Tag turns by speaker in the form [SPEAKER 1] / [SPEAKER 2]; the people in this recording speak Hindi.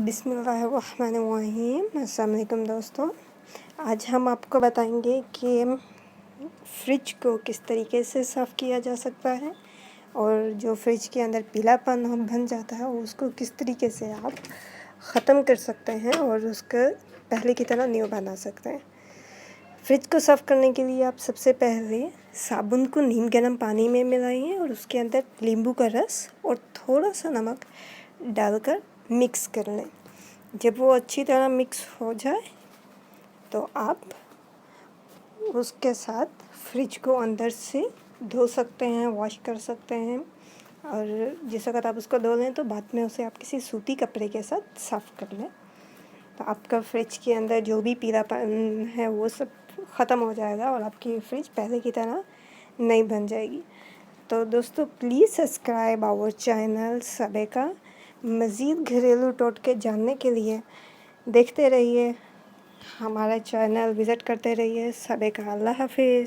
[SPEAKER 1] बिस्मिल्लाहिर्रहमानिर्रहीम। अस्सलाम वालेकुम दोस्तों, आज हम आपको बताएंगे कि फ्रिज को किस तरीके से साफ़ किया जा सकता है और जो फ्रिज के अंदर पीलापन बन जाता है उसको किस तरीके से आप ख़त्म कर सकते हैं और उसका पहले की तरह न्यू बना सकते हैं। फ्रिज को साफ़ करने के लिए आप सबसे पहले साबुन को नीम गर्म पानी में मिलाइए और उसके अंदर नींबू का रस और थोड़ा सा नमक डालकर मिक्स कर लें। जब वो अच्छी तरह मिक्स हो जाए तो आप उसके साथ फ्रिज को अंदर से धो सकते हैं, वॉश कर सकते हैं। और जिस वक्त आप उसको धो लें तो बाद में उसे आप किसी सूती कपड़े के साथ साफ़ कर लें, तो आपका फ्रिज के अंदर जो भी पीलापन है वो सब ख़त्म हो जाएगा और आपकी फ्रिज पहले की तरह नई बन जाएगी। तो दोस्तों, प्लीज़ सब्सक्राइब आवर चैनल सबेका। मज़ीद घरेलू टोटके जानने के लिए देखते रहिए हमारा चैनल, विज़िट करते रहिए सबेका। अल्लाह हाफिज़।